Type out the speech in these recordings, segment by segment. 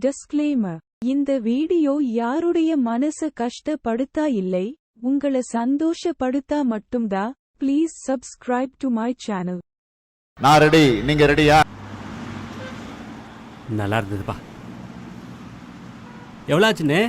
Disclaimer: இந்த video யாருடைய மனச கஷ்டப்படுத்தா இல்லை, உங்கள சந்தோஷப்படுத்தா மட்டும்தா. Please subscribe to my channel. நான் ரெடி, நீங்க ரெடியா? நல்லா இருந்ததுப்பா. எவ்வளோ ஆச்சுன்னு?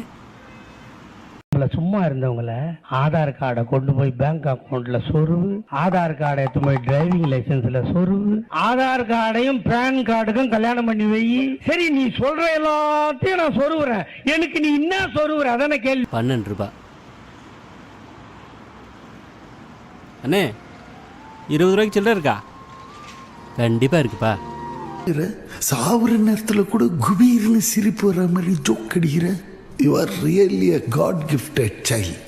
சும்மா இருந்தவங்கள ஆதார் கார்டை கொண்டு போய் பேங்க் அக்கௌண்ட்ல சொருவு, ஆதார் கார்டை எடுத்து போய் டிரைவிங் லைசன்ஸ்ல சொருவு, ஆதார் கார்டையும் பேன் கார்டுக்கும் கல்யாணம் பண்ணி வை. சரி, நீ சொல்ற எல்லாத்தையும் நான் சொருவுறேன், எனக்கு நீ என்ன சொருவுற? அதான கேள்வி. 12 ரூபாய். அண்ணே, 20 ரூபாய்க்கு சில்லற இருக்கா? கண்டிப்பா இருக்குப்பா. சாவுற நேரத்துல கூட குபீர்னு சிரிப்பு வர மாதிரி ஜோக் அடிக்கிற. You are really a God gifted child.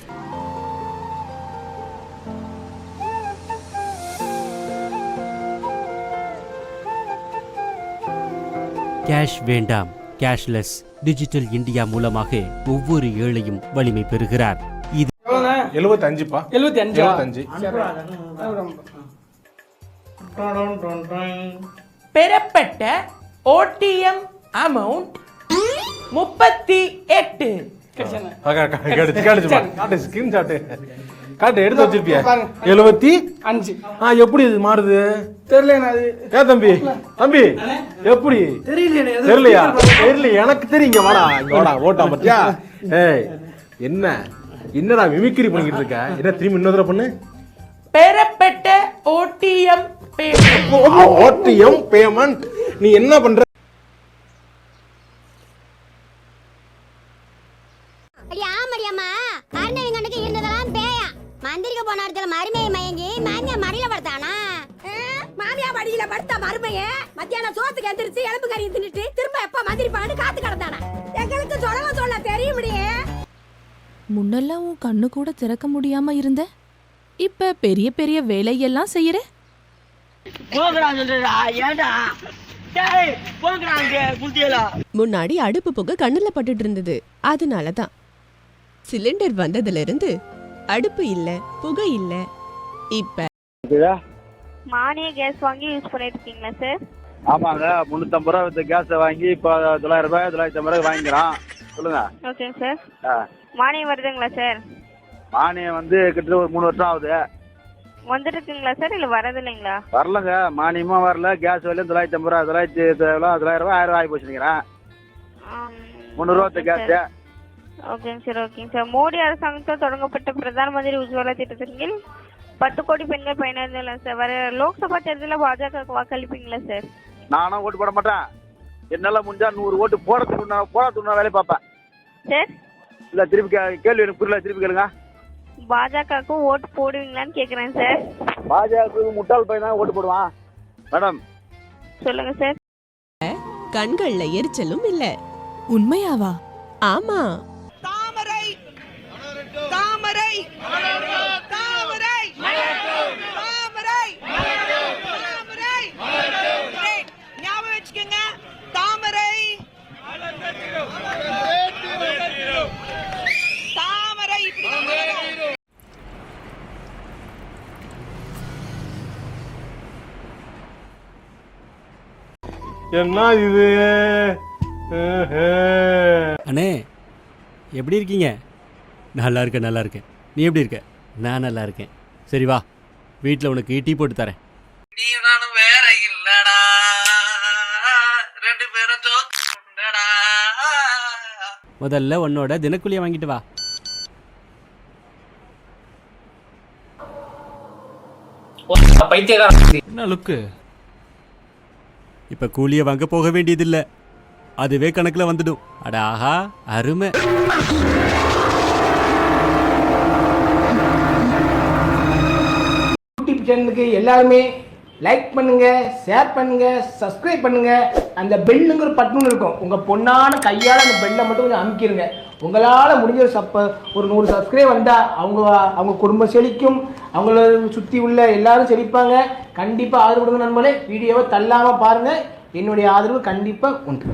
Cash வேண்டாம், கேஷ்லெஸ் டிஜிட்டல் இந்தியா மூலமாக ஒவ்வொரு ஏழையும் வலிமை பெறுகிறார். இது 75பா. 75. பெறப்பட்ட ஓடிஎம் அமௌண்ட் 38. எடுத்து வச்சிருப்பியா? 75. எப்படி இது மாறுது? தெரியல. தம்பி எப்படி தெரியலையா? தெரியல, எனக்கு தெரியுங்க. வாடா ஓட்டா பத்தியா? என்னடா மிமிக்ரி பண்ணிக்கிட்டு இருக்க? என்ன திரும்பி இன்னொரு தடவை பண்ணு. பெறப்பட்ட ஓடிஎம் பேமெண்ட். நீ என்ன பண்ற? மந்திரிக்க போன இடத்துல மருமையை மயங்கி மாமியா மடியில படுத்தானா? மாமியா மடியில படுத்த மருமைய மத்தியானம் சோத்துக்கு எந்திரிச்சு எலும்பு கறி தின்னுட்டு திரும்ப எப்ப மந்திரிப்பான்னு காத்து கிடந்தானா? எங்களுக்கு சொல்ல தெரிய முடியே. முன்னெல்லாம் உன் கண்ணு கூட திறக்க முடியாம இருந்த, இப்ப பெரிய பெரிய வேலையெல்லாம் செய்யற. முன்னாடி அடுப்பு புகை கண்ணுல பட்டுட்டு இருந்தது, அதனாலதான். சிலிண்டர் வந்ததுல இருந்து அடுப்பு இல்ல, புகை இல்ல. இப்ப மானிய கேஸ் வாங்கி யூஸ் பண்ணிட்டு இருக்கீங்களா சார்? ஆமாங்க, 350 ரூபா கேஸ் வாங்கி இப்போ 900 ரூபாய் 950 ரூபாய் வாங்கிக்கிறோம். சொல்லுங்க. ஓகேங்க சார். மானியம் வருதுங்களா சார்? மானியம் வந்து கிட்டத்தட்ட ஒரு 3 வருஷம் ஆகுது. வந்துட்டு இருக்குங்களா சார், இல்ல வரது இல்லைங்களா? வரலங்க, மானியமும் வரல. கேஸ் விலையும் 950 ரூபா 900 ரூபாய் 1000 ரூபாய் ஆகி போச்சுக்கிறேன். 300 ரூபா கேஸ். ஓகேங்க சார். மோடி அரசாங்கத்தால் தொடங்கப்பட்ட பிரதான் மந்திரி உஜ்வாலா திட்டத்தின் கீழ் 10 கோடி பெண்கள் பயனடைந்துள்ளனர் சார். வர லோக்சபா தேர்தலில் பாஜக வாக்களிப்பீங்களா சார்? நானும் ஓட்டு போட மாட்டேன். என்னால முடிஞ்சா 100 ஓட்டு போறதுக்கு வேலையை பார்ப்பேன் சார். இல்ல, திருப்பி கேள்வி எனக்கு புரியல, திருப்பி கேளுங்க. பாஜகவுக்கு ஓட்டு போடுவீங்களான்னு கேக்குறேன் சார். பாஜக முட்டாள் பையன் தான் ஓட்டு போடுவான் மேடம். சொல்லுங்க சார். கண்கள்ல எரிச்சலும் இல்ல. உண்மையாவா? ஆமா. தாமரை தாமரை தாமரை தாமரை தாமரை ஞாபகம் வச்சுக்கோங்க. தாமரை தாமரை. என்ன இது? அண்ணே, எப்படி இருக்கீங்க? நல்லா இருக்கேன். நீ எப்படி இருக்க? நான் நல்லா இருக்கேன். சரி வா, வீட்டில் உனக்கு டீ போட்டு தரேன். நீ நானும் வேற இல்லடா, 2 பேரும் ஜோக்கடா. முதல்ல உன்னோட தினக்கூலியை வாங்கிட்டு வா. என்ன லுக்கு? இப்ப கூலியை வாங்க போக வேண்டியதில்லை, அதுவே கணக்குல வந்துடும். அட ஆஹா, அருமை. யூடியூப் சேனலுக்கு எல்லாருமே லைக் பண்ணுங்க, ஷேர் பண்ணுங்க, சப்ஸ்கிரைப் பண்ணுங்க. அந்த பெல்லுங்கிற பட்டன் இருக்கும், உங்க பொண்ணான கையால் அந்த பெல்லை மட்டும் கொஞ்சம் அமுக்கிடுங்க. உங்களால் முடிஞ்ச ஒரு 100 சப்ஸ்கிரைப் வந்தால் அவங்க குடும்பம் செழிக்கும், அவங்கள சுற்றி உள்ள எல்லாரும் செழிப்பாங்க. கண்டிப்பாக ஆதரவு கொடுங்க நண்பர்களே. வீடியோவை தள்ளாமல் பாருங்கள். என்னுடைய ஆதரவு கண்டிப்பாக உண்டு.